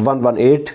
118,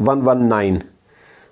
119।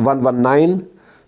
119।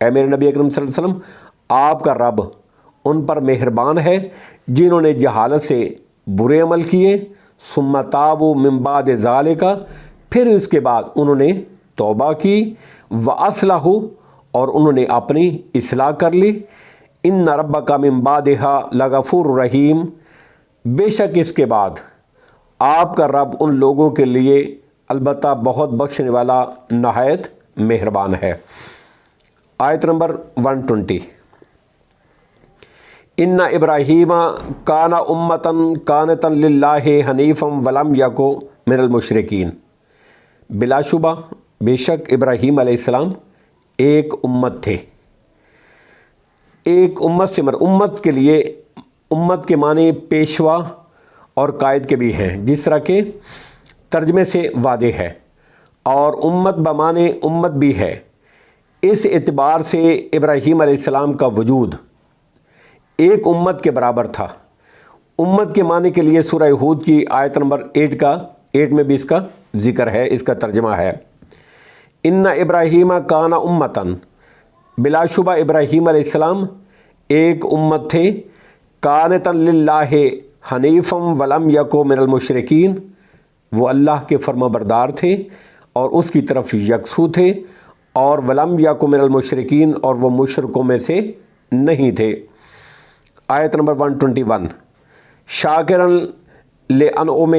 اے میرے نبی اکرم صلی اللہ علیہ وسلم، آپ کا رب ان پر مہربان ہے جنہوں نے جہالت سے برے عمل کیے، ثم تابوا من بعد ذالک، پھر اس کے بعد انہوں نے توبہ کی، واصلحوا، اور انہوں نے اپنی اصلاح کر لی، ان ربک من بعدہا لغفور رحیم، بے شک اس کے بعد آپ کا رب ان لوگوں کے لیے البتہ بہت بخشنے والا نہایت مہربان ہے۔ آیت نمبر 120، ان ابراہیم کان امتن قانتا للہ حنیفا ولم یک من المشرکین، بلا شبہ بے شک ابراہیم علیہ السلام ایک امت تھے۔ ایک امت سے امت کے لیے، امت کے معنی پیشوا اور قائد کے بھی ہیں، جس طرح کہ ترجمے سے واضح ہے، اور امت بمعنی امت بھی ہے۔ اس اعتبار سے ابراہیم علیہ السلام کا وجود ایک امت کے برابر تھا۔ امت کے معنی کے لیے سورہ ہود کی آیت نمبر 8 میں بھی اس کا ذکر ہے، اس کا ترجمہ ہے ان ابراہیم کان امتن، بلا شبہ ابراہیم علیہ السلام ایک امت تھے، قانتا للہ حنیفا ولم یک من المشرکین، وہ اللہ کے فرما بردار تھے اور اس کی طرف یکسو تھے، اور ولم یک من المشرکین، اور وہ مشرکوں میں سے نہیں تھے۔ آیت نمبر 121، شاکرن لانعمہ،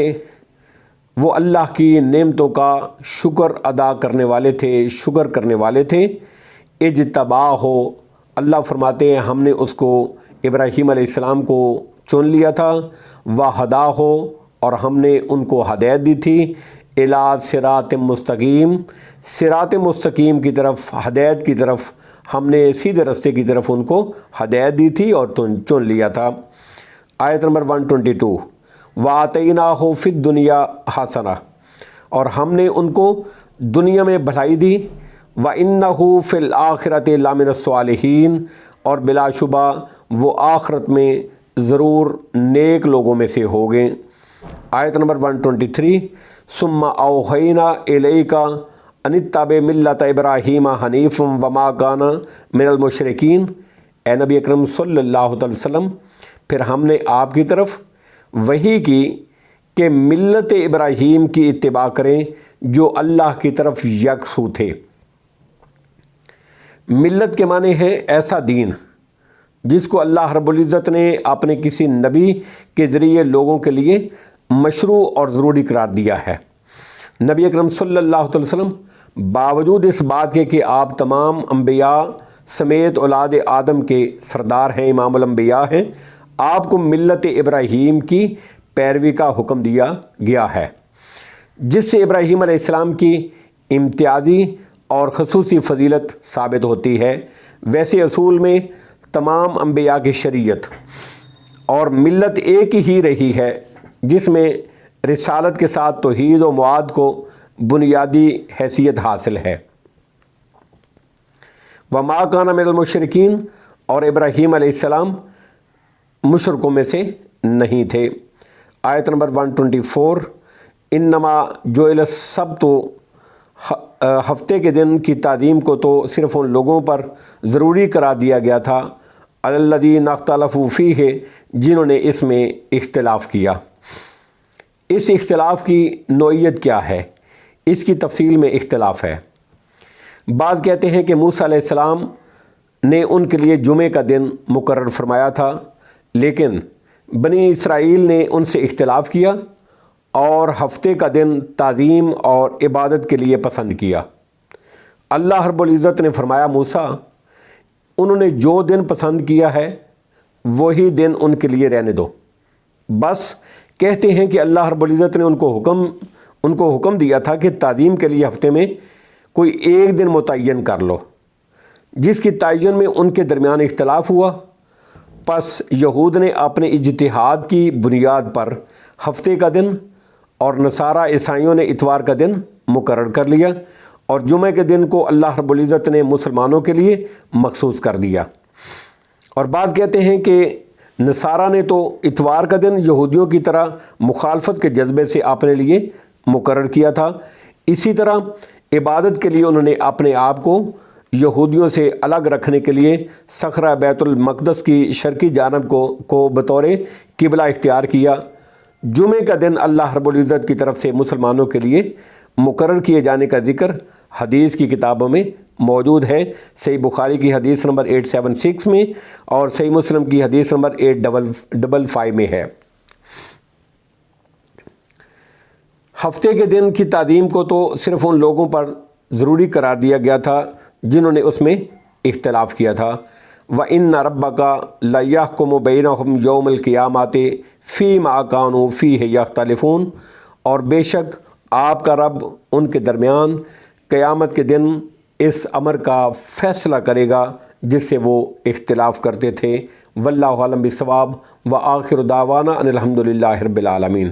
وہ اللہ کی نعمتوں کا شکر ادا کرنے والے تھے، شکر کرنے والے تھے۔ اجتباہ، اللہ فرماتے ہیں ہم نے اس کو، ابراہیم علیہ السلام کو چن لیا تھا، وہداہ، اور ہم نے ان کو ہدایت دی تھی، الی صراط مستقیم، صراط مستقیم کی طرف، ہدایت کی طرف، ہم نے سیدھے راستے کی طرف ان کو ہدایت دی تھی اور چن لیا تھا۔ آیت نمبر 122، وَآتَيْنَاهُ فِي الدُّنْيَا حَسَنَةً، اور ہم نے ان کو دنیا میں بھلائی دی، وَإِنَّهُ فِي الْآخِرَةِ لَمِنَ الصَّالِحِينَ، اور بلا شبہ وہ آخرت میں ضرور نیک لوگوں میں سے ہو گئے۔ آیت نمبر 123، ثُمَّ أَوْحَيْنَا إِلَيْكَ أَنِ اتَّبِعْ مِلَّةَ إِبْرَاهِيمَ حَنِيفًا وَمَا كَانَ مِنَ الْمُشْرِكِينَ، اے نبی اکرم صلی اللہ علیہ وسلم، پھر ہم نے آپ کی طرف وحی کی کہ ملت ابراہیم کی اتباع کریں جو اللہ کی طرف یکسو تھے۔ ملت کے معنی ہے ایسا دین جس کو اللہ رب العزت نے اپنے کسی نبی کے ذریعے لوگوں کے لیے مشروع اور ضروری قرار دیا ہے۔ نبی اکرم صلی اللہ علیہ وسلم باوجود اس بات کے کہ آپ تمام انبیاء سمیت اولاد آدم کے سردار ہیں، امام الانبیاء ہیں، آپ کو ملت ابراہیم کی پیروی کا حکم دیا گیا ہے، جس سے ابراہیم علیہ السلام کی امتیازی اور خصوصی فضیلت ثابت ہوتی ہے۔ ویسے اصول میں تمام انبیاء کی شریعت اور ملت ایک ہی رہی ہے، جس میں رسالت کے ساتھ توحید و معاد کو بنیادی حیثیت حاصل ہے۔ وما کان من المشرکین، اور ابراہیم علیہ السلام مشرکوں میں سے نہیں تھے۔ آیت نمبر 124، انما جعل السبت، ہفتے کے دن کی تعظیم کو تو صرف ان لوگوں پر ضروری قرار دیا گیا تھا، الذین اختلفوا فیہ، جنہوں نے اس میں اختلاف کیا۔ اس اختلاف کی نوعیت کیا ہے، اس کی تفصیل میں اختلاف ہے۔ بعض کہتے ہیں کہ موسیٰ علیہ السلام نے ان کے لیے جمعے کا دن مقرر فرمایا تھا، لیکن بنی اسرائیل نے ان سے اختلاف کیا اور ہفتے کا دن تعظیم اور عبادت کے لیے پسند کیا۔ اللہ رب العزت نے فرمایا موسیٰ، انہوں نے جو دن پسند کیا ہے وہی دن ان کے لیے رہنے دو۔ بس کہتے ہیں کہ اللہ رب العزت نے ان کو حکم دیا تھا کہ تعظیم کے لیے ہفتے میں کوئی ایک دن متعین کر لو، جس کی تعین میں ان کے درمیان اختلاف ہوا۔ پس یہود نے اپنے اجتہاد کی بنیاد پر ہفتے کا دن اور نصارہ عیسائیوں نے اتوار کا دن مقرر کر لیا، اور جمعہ کے دن کو اللہ رب العزت نے مسلمانوں کے لیے مخصوص کر دیا۔ اور بعض کہتے ہیں کہ نصارہ نے تو اتوار کا دن یہودیوں کی طرح مخالفت کے جذبے سے اپنے لیے مقرر کیا تھا، اسی طرح عبادت کے لیے انہوں نے اپنے آپ کو یہودیوں سے الگ رکھنے کے لیے صخرہ بیت المقدس کی شرقی جانب کو بطور قبلہ اختیار کیا۔ جمعے کا دن اللہ رب العزت کی طرف سے مسلمانوں کے لیے مقرر کیے جانے کا ذکر حدیث کی کتابوں میں موجود ہے۔ صحیح بخاری کی حدیث نمبر 876 میں اور صحیح مسلم کی حدیث نمبر 855 میں ہے۔ ہفتے کے دن کی تعظیم کو تو صرف ان لوگوں پر ضروری قرار دیا گیا تھا جنہوں نے اس میں اختلاف کیا تھا۔ وَإِنَّ رَبَّكَ لَيَحْكُمُ بَيْنَهُمْ يَوْمَ الْقِيَامَةِ فِيمَا كَانُوا فِيهِ يَخْتَلِفُونَ، اور بے شک آپ کا رب ان کے درمیان قیامت کے دن اس امر کا فیصلہ کرے گا جس سے وہ اختلاف کرتے تھے۔ واللہ اعلم بالصواب، وآخر دعوانا ان الحمد للہ رب العالمین۔